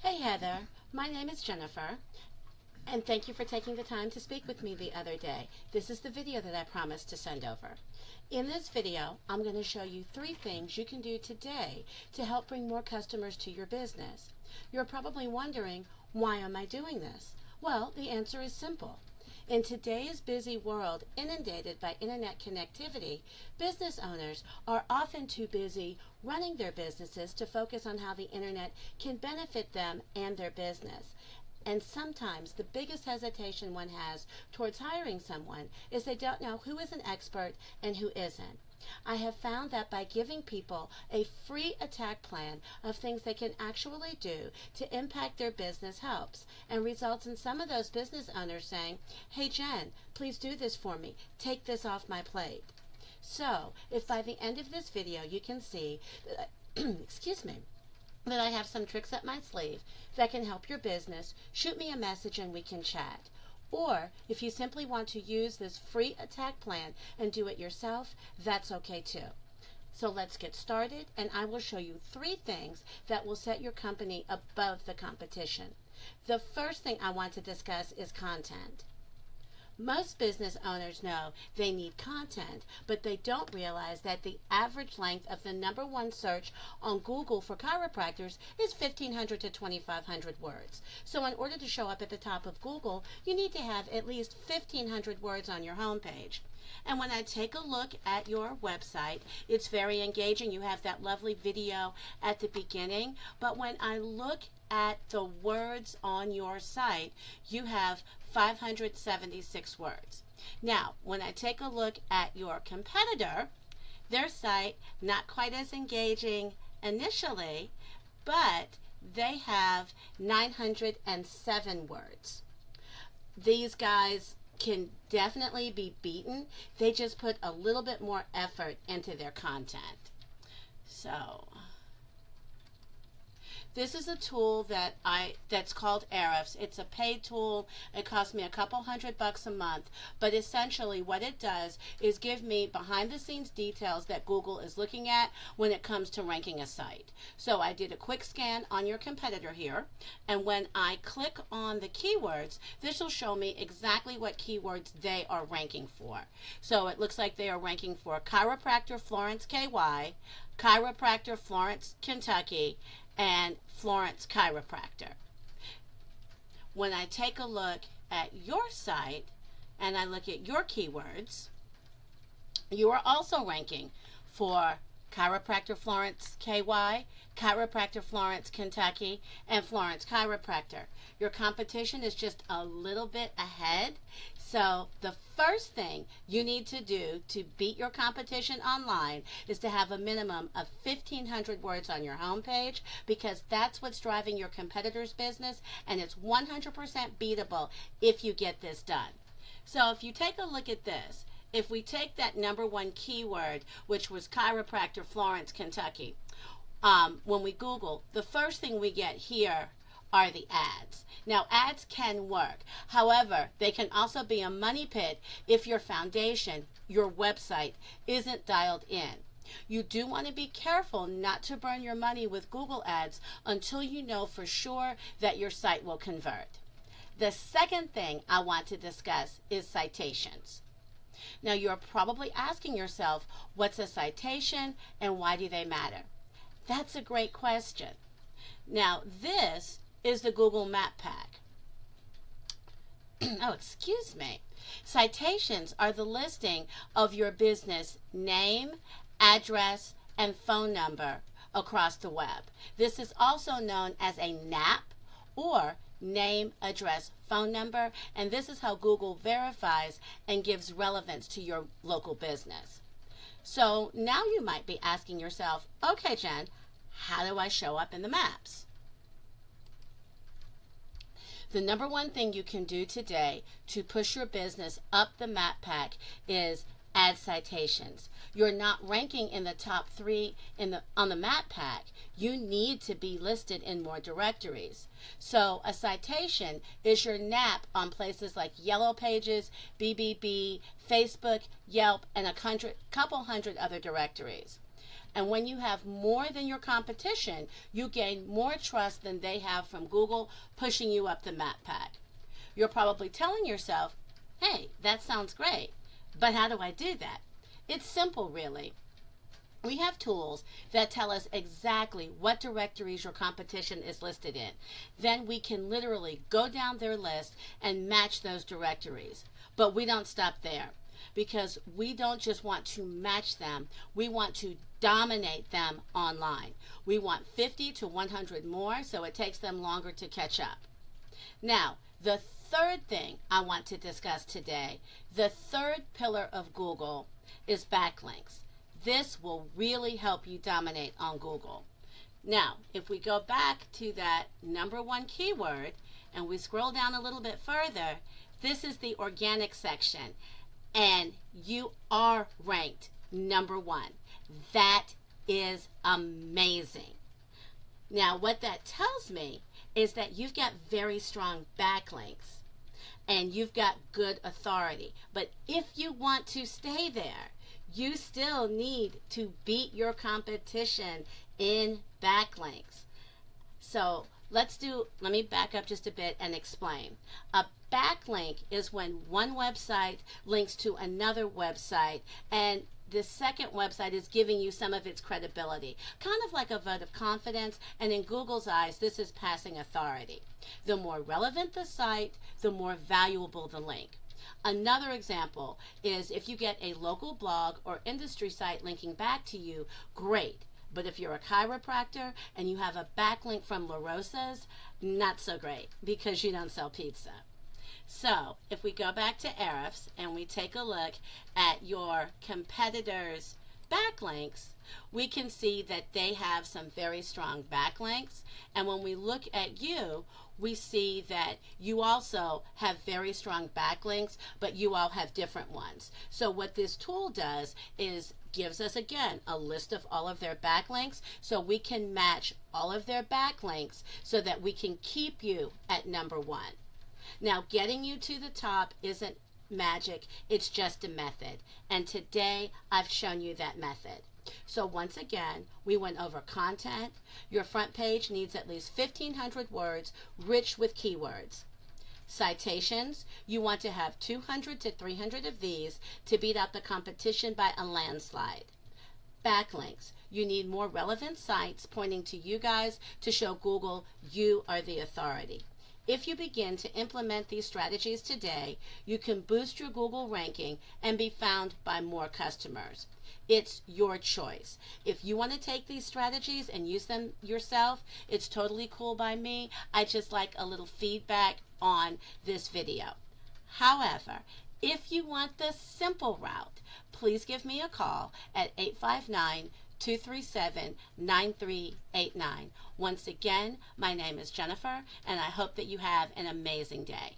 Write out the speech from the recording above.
Hey Heather, my name is Jennifer, and thank you for taking the time to speak with me the other day. This is the video that I promised to send over. In this video, I'm going to show you 3 things you can do today to help bring more customers to your business. You're probably wondering, why am I doing this? Well, the answer is simple. In today's busy world, inundated by internet connectivity, business owners are often too busy running their businesses to focus on how the internet can benefit them and their business. And sometimes the biggest hesitation one has towards hiring someone is they don't know who is an expert and who isn't. I have found that by giving people a free attack plan of things they can actually do to impact their business helps, and results in some of those business owners saying, "Hey Jen, please do this for me. Take this off my plate." So, if by the end of this video you can see that excuse me, that I have some tricks up my sleeve that can help your business, shoot me a message and we can chat. Or if you simply want to use this free attack plan and do it yourself, that's okay too. So let's get started, and I will show you 3 things that will set your company above the competition. The first thing I want to discuss is content. Most business owners know they need content, but they don't realize that the average length of the #1 search on Google for chiropractors is 1,500 to 2,500 words. So in order to show up at the top of Google, you need to have at least 1,500 words on your homepage. And when I take a look at your website, it's very engaging. You have that lovely video at the beginning, but when I look at the words on your site, you have 576 words. Now, when I take a look at your competitor, their site, not quite as engaging initially, but they have 907 words. These guys can definitely be beaten. They just put a little bit more effort into their content. So this is a tool that's called Ahrefs. It's a paid tool. It costs me a couple $100 a month, but essentially what it does is give me behind the scenes details that Google is looking at when it comes to ranking a site. So I did a quick scan on your competitor here, and when I click on the keywords, this will show me exactly what keywords they are ranking for. So it looks like they are ranking for chiropractor Florence KY, chiropractor Florence, Kentucky, and Florence Chiropractor. When I take a look at your site and I look at your keywords, you are also ranking for chiropractor Florence KY, chiropractor Florence, Kentucky, and Florence Chiropractor. Your competition is just a little bit ahead. So the first thing you need to do to beat your competition online is to have a minimum of 1,500 words on your homepage, because that's what's driving your competitor's business, and it's 100% beatable if you get this done. So if you take a look at this, if we take that #1 keyword, which was chiropractor Florence, Kentucky, when we Google, the first thing we get here are the ads. Now, ads can work. However, they can also be a money pit if your foundation, your website, isn't dialed in. You do want to be careful not to burn your money with Google ads until you know for sure that your site will convert. The second thing I want to discuss is citations. Now, you're probably asking yourself, what's a citation and why do they matter? That's a great question. Now, this is the Google Map Pack. Oh, excuse me. Citations are the listing of your business name, address, and phone number across the web. This is also known as a NAP, or name, address, phone number, and this is how Google verifies and gives relevance to your local business. So now you might be asking yourself, okay Jen, how do I show up in the maps? The #1 thing you can do today to push your business up the map pack is add citations. You're not ranking in the top 3 on the map pack. You need to be listed in more directories. So a citation is your NAP on places like Yellow Pages, BBB, Facebook, Yelp, and a couple hundred other directories. And when you have more than your competition, you gain more trust than they have from Google pushing you up the map pack. You're probably telling yourself, hey, that sounds great, but how do I do that? It's simple, really. We have tools that tell us exactly what directories your competition is listed in. Then we can literally go down their list and match those directories. But we don't stop there, because we don't just want to match them, we want to dominate them online. We want 50 to 100 more, so it takes them longer to catch up. Now, the third thing I want to discuss today, the third pillar of Google, is backlinks. This will really help you dominate on Google. Now, if we go back to that number one keyword and we scroll down a little bit further, this is the organic section, and you are ranked number one. That is amazing. Now, what that tells me is that you've got very strong backlinks and you've got good authority. But if you want to stay there, you still need to beat your competition in backlinks. So let me back up just a bit and explain. A backlink is when one website links to another website, and the second website is giving you some of its credibility, kind of like a vote of confidence, and in Google's eyes, this is passing authority. The more relevant the site, the more valuable the link. Another example is if you get a local blog or industry site linking back to you, great. But if you're a chiropractor and you have a backlink from La Rosa's, not so great, because you don't sell pizza. So if we go back to Ahrefs and we take a look at your competitors' backlinks, we can see that they have some very strong backlinks. And when we look at you, we see that you also have very strong backlinks, but you all have different ones. So what this tool does is gives us, again, a list of all of their backlinks, so we can match all of their backlinks so that we can keep you at number one. Now, getting you to the top isn't magic, it's just a method. And today, I've shown you that method. So once again, we went over content. Your front page needs at least 1,500 words, rich with keywords. Citations, you want to have 200 to 300 of these to beat out the competition by a landslide. Backlinks, you need more relevant sites pointing to you guys to show Google you are the authority. If you begin to implement these strategies today, you can boost your Google ranking and be found by more customers. It's your choice. If you want to take these strategies and use them yourself, it's totally cool by me. I just like a little feedback on this video. However, if you want the simple route, please give me a call at 859-237-9389. Once again, my name is Jennifer, and I hope that you have an amazing day.